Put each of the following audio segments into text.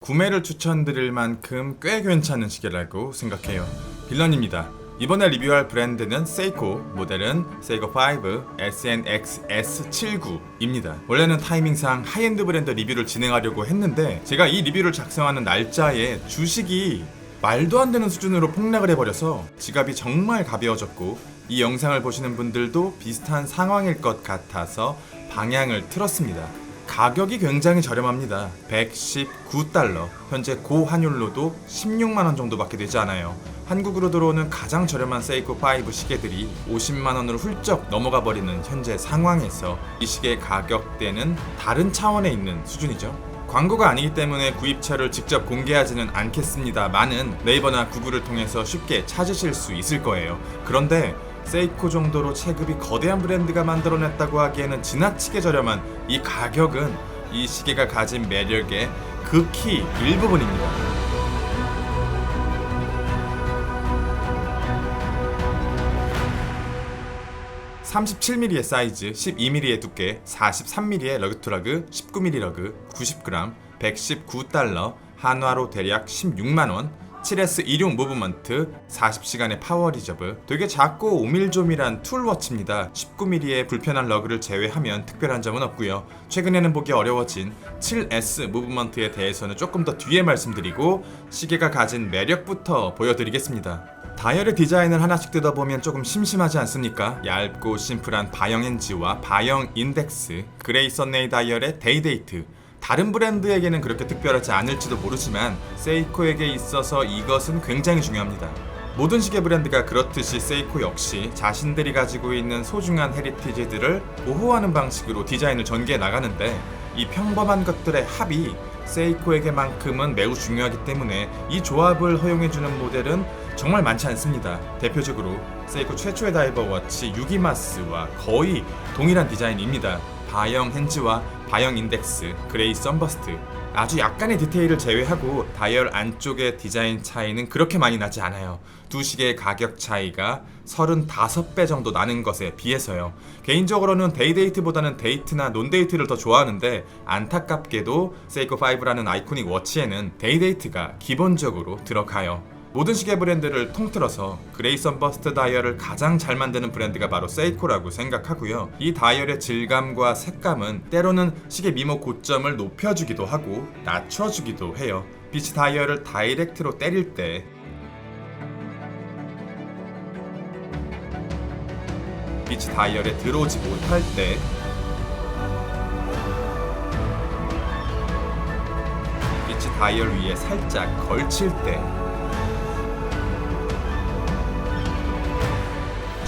구매를 추천드릴 만큼 꽤 괜찮은 시계라고 생각해요. 빌런입니다. 이번에 리뷰할 브랜드는 세이코, 모델은 세이코 5 SNX S79입니다. 원래는 타이밍상 하이엔드 브랜드 리뷰를 진행하려고 했는데 제가 이 리뷰를 작성하는 날짜에 주식이 말도 안 되는 수준으로 폭락을 해버려서 지갑이 정말 가벼워졌고 이 영상을 보시는 분들도 비슷한 상황일 것 같아서 방향을 틀었습니다. 가격이 굉장히 저렴합니다. 119달러. 현재 고환율로도 16만원 정도밖에 되지 않아요. 한국으로 들어오는 가장 저렴한 세이코 5 시계들이 50만원으로 훌쩍 넘어가 버리는 현재 상황에서 이 시계의 가격대는 다른 차원에 있는 수준이죠. 광고가 아니기 때문에 구입처를 직접 공개하지는 않겠습니다만은 네이버나 구글을 통해서 쉽게 찾으실 수 있을 거예요. 그런데 세이코 정도로 체급이 거대한 브랜드가 만들어냈다고 하기에는 지나치게 저렴한 이 가격은 이 시계가 가진 매력의 극히 일부분입니다. (37mm의) 사이즈, (12mm의) 두께, (43mm의) 러그투러그, (19mm) 러그, 90g, (119달러), 한화로 대략 16만원, 7S 일용 무브먼트, 40시간의 파워 리저브, 되게 작고 오밀조밀한 툴워치입니다. 19mm의 불편한 러그를 제외하면 특별한 점은 없고요. 최근에는 보기 어려워진 7S 무브먼트에 대해서는 조금 더 뒤에 말씀드리고 시계가 가진 매력부터 보여드리겠습니다. 다이얼의 디자인을 하나씩 뜯어보면 조금 심심하지 않습니까? 얇고 심플한 바형 힌지와 바형 인덱스, 그레이 썬네이 다이얼의 데이데이트. 다른 브랜드에게는 그렇게 특별하지 않을지도 모르지만 세이코에게 있어서 이것은 굉장히 중요합니다. 모든 시계 브랜드가 그렇듯이 세이코 역시 자신들이 가지고 있는 소중한 헤리티지들을 보호하는 방식으로 디자인을 전개해 나가는데 이 평범한 것들의 합이 세이코에게만큼은 매우 중요하기 때문에 이 조합을 허용해주는 모델은 정말 많지 않습니다. 대표적으로 세이코 최초의 다이버 워치 유기마스와 거의 동일한 디자인입니다. 바형 핸즈와 바형 인덱스, 그레이 썬버스트. 아주 약간의 디테일을 제외하고 다이얼 안쪽의 디자인 차이는 그렇게 많이 나지 않아요. 두 시계의 가격 차이가 35배 정도 나는 것에 비해서요. 개인적으로는 데이데이트보다는 데이트나 논데이트를 더 좋아하는데 안타깝게도 세이코 5라는 아이코닉 워치에는 데이데이트가 기본적으로 들어가요. 모든 시계 브랜드를 통틀어서 그레이 썬버스트 다이얼을 가장 잘 만드는 브랜드가 바로 세이코라고 생각하고요. 이 다이얼의 질감과 색감은 때로는 시계 미모 고점을 높여주기도 하고 낮춰주기도 해요. 빛이 다이얼을 다이렉트로 때릴 때 빛이 다이얼에 들어오지 못할 때 빛이 다이얼 위에 살짝 걸칠 때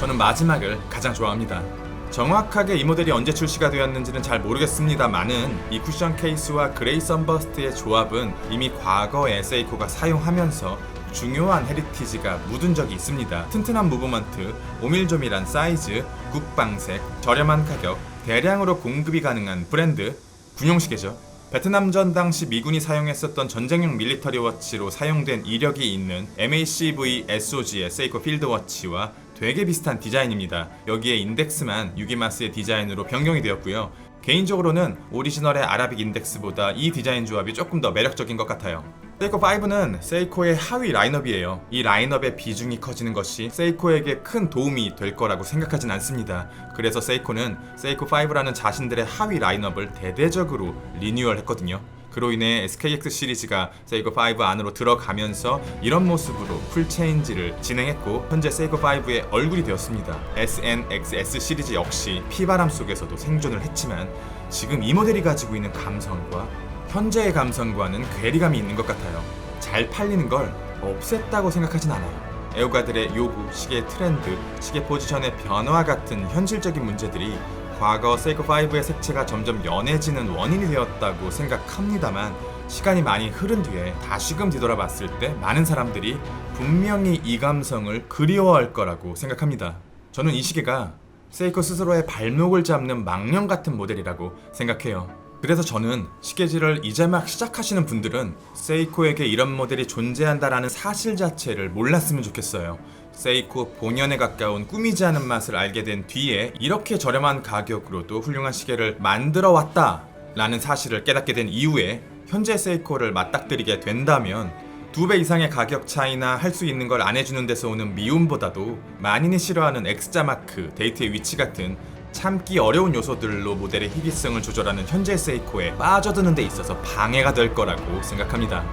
저는 마지막을 가장 좋아합니다. 정확하게 이 모델이 언제 출시가 되었는지는 잘 모르겠습니다만은 이 쿠션 케이스와 그레이 썬버스트의 조합은 이미 과거에 세이코가 사용하면서 중요한 헤리티지가 묻은 적이 있습니다. 튼튼한 무브먼트, 오밀조밀한 사이즈, 국방색, 저렴한 가격, 대량으로 공급이 가능한 브랜드, 군용시계죠. 베트남전 당시 미군이 사용했었던 전쟁용 밀리터리 워치로 사용된 이력이 있는 MACV SOG의 세이코 필드워치와 되게 비슷한 디자인입니다. 여기에 인덱스만 유기마스의 디자인으로 변경이 되었고요. 개인적으로는 오리지널의 아라빅 인덱스보다 이 디자인 조합이 조금 더 매력적인 것 같아요. 세이코 5는 세이코의 하위 라인업이에요. 이 라인업의 비중이 커지는 것이 세이코에게 큰 도움이 될 거라고 생각하진 않습니다. 그래서 세이코는 세이코 5라는 자신들의 하위 라인업을 대대적으로 리뉴얼했거든요. 그로 인해 SKX 시리즈가 세이코 5 안으로 들어가면서 이런 모습으로 풀체인지를 진행했고 현재 세이코 5의 얼굴이 되었습니다. SNX 시리즈 역시 피바람 속에서도 생존을 했지만 지금 이 모델이 가지고 있는 감성과 현재의 감성과는 괴리감이 있는 것 같아요. 잘 팔리는 걸 없앴다고 생각하진 않아요. 애호가들의 요구, 시계 트렌드, 시계 포지션의 변화 같은 현실적인 문제들이 과거 세이코 5의 색채가 점점 연해지는 원인이 되었다고 생각합니다만 시간이 많이 흐른 뒤에 다시금 뒤돌아봤을 때 많은 사람들이 분명히 이 감성을 그리워할 거라고 생각합니다. 저는 이 시계가 세이코 스스로의 발목을 잡는 망령 같은 모델이라고 생각해요. 그래서 저는 시계질을 이제 막 시작하시는 분들은 세이코에게 이런 모델이 존재한다라는 사실 자체를 몰랐으면 좋겠어요. 세이코 본연에 가까운 꾸미지 않은 맛을 알게 된 뒤에 이렇게 저렴한 가격으로도 훌륭한 시계를 만들어 왔다 라는 사실을 깨닫게 된 이후에 현재 세이코를 맞닥뜨리게 된다면 2배 이상의 가격 차이나 할 수 있는 걸 안 해주는 데서 오는 미움보다도 만인이 싫어하는 X자 마크, 데이트의 위치 같은 참기 어려운 요소들로 모델의 희귀성을 조절하는 현재 세이코에 빠져드는 데 있어서 방해가 될 거라고 생각합니다.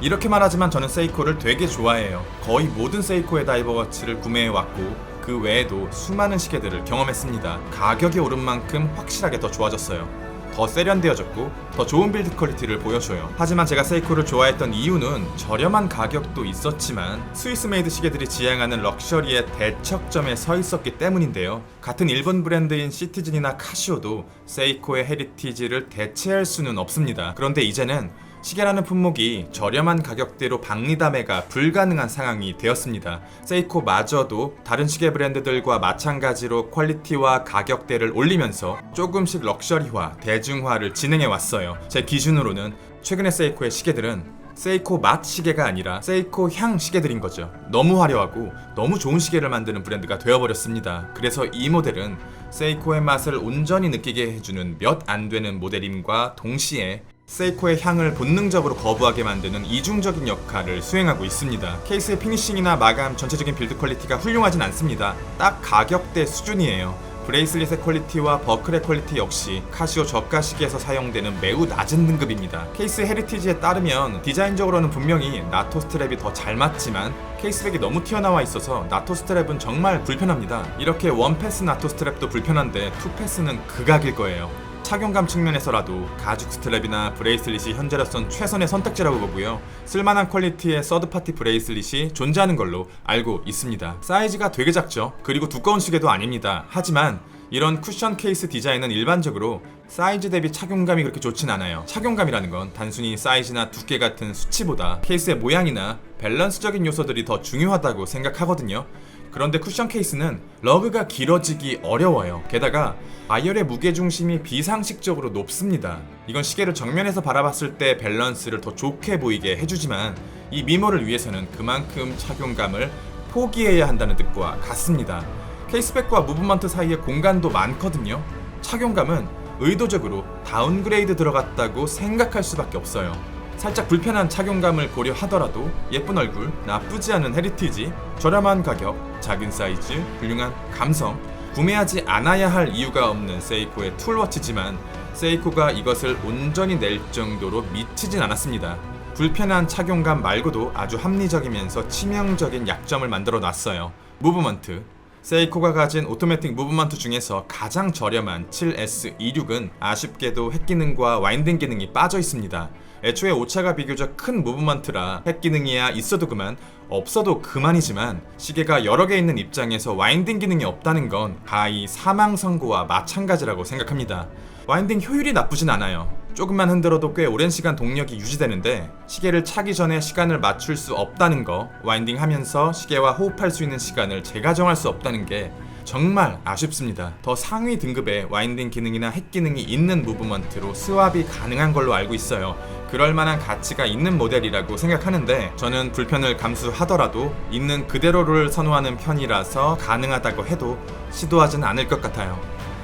이렇게 말하지만 저는 세이코를 되게 좋아해요. 거의 모든 세이코의 다이버워치를 구매해왔고 그 외에도 수많은 시계들을 경험했습니다. 가격이 오른 만큼 확실하게 더 좋아졌어요. 더 세련되어졌고 더 좋은 빌드 퀄리티를 보여줘요. 하지만 제가 세이코를 좋아했던 이유는 저렴한 가격도 있었지만 스위스 메이드 시계들이 지향하는 럭셔리의 대척점에 서 있었기 때문인데요. 같은 일본 브랜드인 시티즌이나 카시오도 세이코의 헤리티지를 대체할 수는 없습니다. 그런데 이제는 시계라는 품목이 저렴한 가격대로 박리담회가 불가능한 상황이 되었습니다. 세이코마저도 다른 시계 브랜드들과 마찬가지로 퀄리티와 가격대를 올리면서 조금씩 럭셔리화, 대중화를 진행해 왔어요. 제 기준으로는 최근의 세이코의 시계들은 세이코 맛 시계가 아니라 세이코 향 시계들인 거죠. 너무 화려하고 너무 좋은 시계를 만드는 브랜드가 되어버렸습니다. 그래서 이 모델은 세이코의 맛을 온전히 느끼게 해주는 몇 안 되는 모델임과 동시에 세이코의 향을 본능적으로 거부하게 만드는 이중적인 역할을 수행하고 있습니다. 케이스의 피니싱이나 마감, 전체적인 빌드 퀄리티가 훌륭하진 않습니다. 딱 가격대 수준이에요. 브레이슬릿의 퀄리티와 버클의 퀄리티 역시 카시오 저가 시계에서 사용되는 매우 낮은 등급입니다. 케이스 헤리티지에 따르면 디자인적으로는 분명히 나토 스트랩이 더 잘 맞지만 케이스백이 너무 튀어나와 있어서 나토 스트랩은 정말 불편합니다. 이렇게 원패스 나토 스트랩도 불편한데 투패스는 극악일 거예요. 착용감 측면에서라도 가죽 스트랩이나 브레이슬릿이 현재로선 최선의 선택지라고 보고요. 쓸만한 퀄리티의 서드파티 브레이슬릿이 존재하는 걸로 알고 있습니다. 사이즈가 되게 작죠. 그리고 두꺼운 시계도 아닙니다. 하지만 이런 쿠션 케이스 디자인은 일반적으로 사이즈 대비 착용감이 그렇게 좋진 않아요. 착용감이라는 건 단순히 사이즈나 두께 같은 수치보다 케이스의 모양이나 밸런스적인 요소들이 더 중요하다고 생각하거든요. 그런데 쿠션 케이스는 러그가 길어지기 어려워요. 게다가 아이열의 무게중심이 비상식적으로 높습니다. 이건 시계를 정면에서 바라봤을 때 밸런스를 더 좋게 보이게 해주지만 이 미모를 위해서는 그만큼 착용감을 포기해야 한다는 뜻과 같습니다. 케이스백과 무브먼트 사이에 공간도 많거든요. 착용감은 의도적으로 다운그레이드 들어갔다고 생각할 수밖에 없어요. 살짝 불편한 착용감을 고려하더라도 예쁜 얼굴, 나쁘지 않은 헤리티지, 저렴한 가격, 작은 사이즈, 훌륭한 감성, 구매하지 않아야 할 이유가 없는 세이코의 툴워치지만 세이코가 이것을 온전히 낼 정도로 미치진 않았습니다. 불편한 착용감 말고도 아주 합리적이면서 치명적인 약점을 만들어 놨어요. 무브먼트. 세이코가 가진 오토매틱 무브먼트 중에서 가장 저렴한 7S26은 아쉽게도 핵 기능과 와인딩 기능이 빠져 있습니다. 애초에 오차가 비교적 큰 무브먼트라 핵 기능이야 있어도 그만, 없어도 그만이지만 시계가 여러 개 있는 입장에서 와인딩 기능이 없다는 건 가히 사망 선고와 마찬가지라고 생각합니다. 와인딩 효율이 나쁘진 않아요. 조금만 흔들어도 꽤 오랜 시간 동력이 유지되는데 시계를 차기 전에 시간을 맞출 수 없다는 거, 와인딩 하면서 시계와 호흡할 수 있는 시간을 재가정할 수 없다는 게 정말 아쉽습니다. 더 상위 등급의 와인딩 기능이나 핵 기능이 있는 무브먼트로 스왑이 가능한 걸로 알고 있어요. 그럴 만한 가치가 있는 모델이라고 생각하는데 저는 불편을 감수하더라도 있는 그대로를 선호하는 편이라서 가능하다고 해도 시도하진 않을 것 같아요.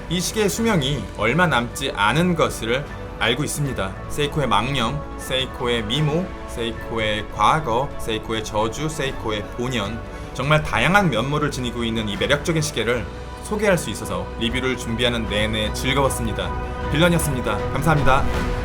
이 시계의 수명이 얼마 남지 않은 것을 알고 있습니다. 세이코의 망령, 세이코의 미모, 세이코의 과거, 세이코의 저주, 세이코의 본연, 정말 다양한 면모를 지니고 있는 이 매력적인 시계를 소개할 수 있어서 리뷰를 준비하는 내내 즐거웠습니다. 빌런이었습니다. 감사합니다.